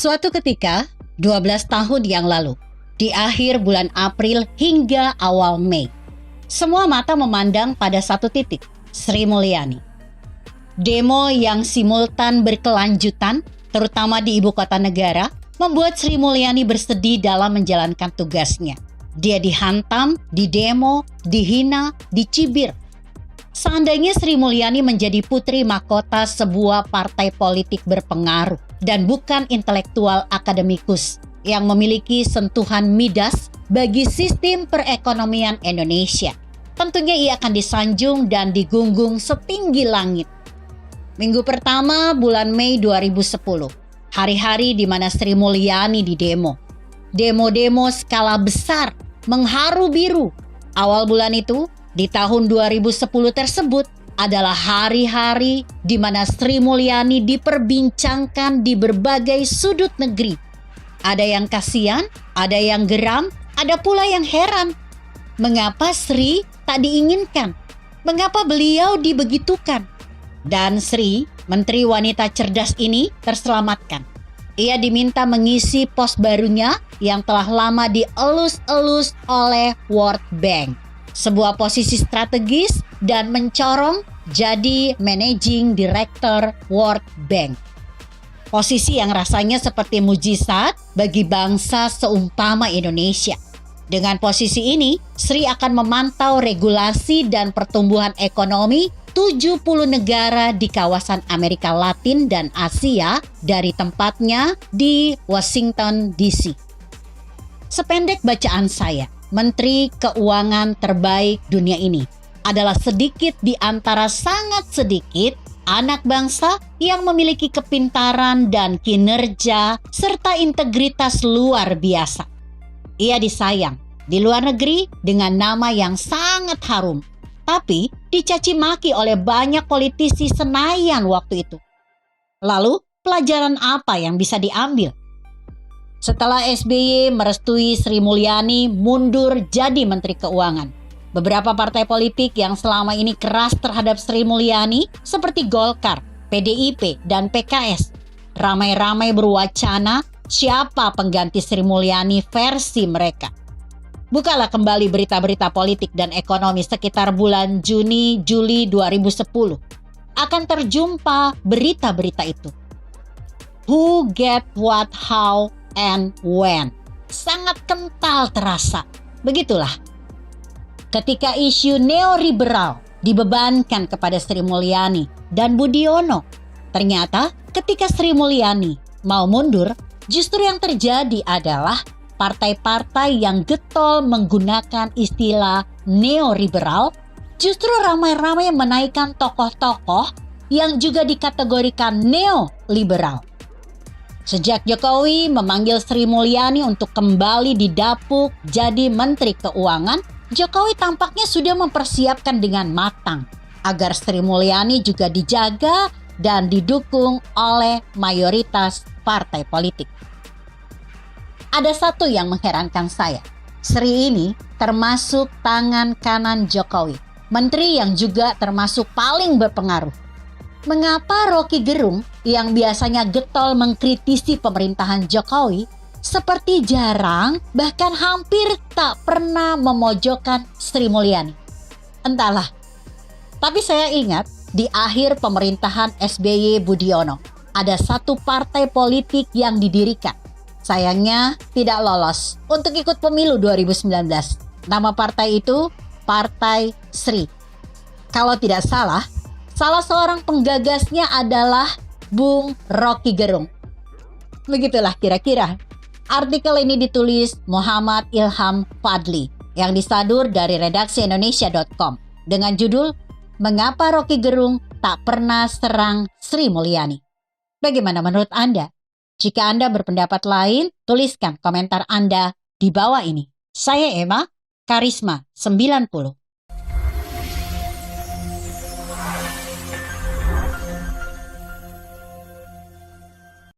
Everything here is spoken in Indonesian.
Suatu ketika, 12 tahun yang lalu, di akhir bulan April hingga awal Mei, semua mata memandang pada satu titik, Sri Mulyani. Demo yang simultan berkelanjutan, terutama di ibu kota negara, membuat Sri Mulyani bersedih dalam menjalankan tugasnya. Dia dihantam, didemo, dihina, dicibir. Seandainya Sri Mulyani menjadi putri mahkota sebuah partai politik berpengaruh dan bukan intelektual akademikus yang memiliki sentuhan midas bagi sistem perekonomian Indonesia, tentunya ia akan disanjung dan digunggung setinggi langit. Minggu pertama bulan Mei 2010, hari-hari di mana Sri Mulyani didemo. Demo-demo skala besar, mengharu biru. Awal bulan itu, di tahun 2010 tersebut, adalah hari-hari di mana Sri Mulyani diperbincangkan di berbagai sudut negeri. Ada yang kasihan, ada yang geram, ada pula yang heran. Mengapa Sri tak diinginkan? Mengapa beliau dibegitukan? Dan Sri, Menteri Wanita Cerdas ini terselamatkan. Ia diminta mengisi pos barunya yang telah lama dielus-elus oleh World Bank. Sebuah posisi strategis dan mencorong jadi Managing Director World Bank. Posisi yang rasanya seperti mujizat bagi bangsa seumpama Indonesia. Dengan posisi ini, Sri akan memantau regulasi dan pertumbuhan ekonomi 70 negara di kawasan Amerika Latin dan Asia dari tempatnya di Washington DC. Sependek bacaan saya, Menteri Keuangan terbaik dunia ini adalah sedikit di antara sangat sedikit anak bangsa yang memiliki kepintaran dan kinerja serta integritas luar biasa. Ia disayang di luar negeri dengan nama yang sangat harum, tapi dicaci maki oleh banyak politisi Senayan waktu itu. Lalu, pelajaran apa yang bisa diambil? Setelah SBY merestui Sri Mulyani mundur jadi Menteri Keuangan, beberapa partai politik yang selama ini keras terhadap Sri Mulyani seperti Golkar, PDIP, dan PKS ramai-ramai berwacana siapa pengganti Sri Mulyani versi mereka. Bukalah kembali berita-berita politik dan ekonomi sekitar bulan Juni-Juli 2010. Akan terjumpa berita-berita itu. Who get what, how, and when. Sangat kental terasa. Begitulah. Ketika isu neoliberal dibebankan kepada Sri Mulyani dan Budiono, ternyata ketika Sri Mulyani mau mundur, justru yang terjadi adalah partai-partai yang getol menggunakan istilah neoliberal justru ramai-ramai menaikkan tokoh-tokoh yang juga dikategorikan neoliberal. Sejak Jokowi memanggil Sri Mulyani untuk kembali didapuk jadi Menteri Keuangan, Jokowi tampaknya sudah mempersiapkan dengan matang agar Sri Mulyani juga dijaga dan didukung oleh mayoritas partai politik. Ada satu yang mengherankan saya. Sri ini termasuk tangan kanan Jokowi, menteri yang juga termasuk paling berpengaruh. Mengapa Rocky Gerung yang biasanya getol mengkritisi pemerintahan Jokowi seperti jarang bahkan hampir tak pernah memojokkan Sri Mulyani? Entahlah. Tapi saya ingat di akhir pemerintahan SBY Budiono ada satu partai politik yang didirikan. Sayangnya tidak lolos untuk ikut pemilu 2019. Nama partai itu Partai Sri. Kalau tidak salah seorang penggagasnya adalah Bung Rocky Gerung. Begitulah kira-kira. Artikel ini ditulis Muhammad Ilham Fadli yang disadur dari redaksi Indonesia.com dengan judul Mengapa Rocky Gerung tak pernah serang Sri Mulyani. Bagaimana menurut Anda? Jika Anda berpendapat lain, tuliskan komentar Anda di bawah ini. Saya Emma, Karisma 90.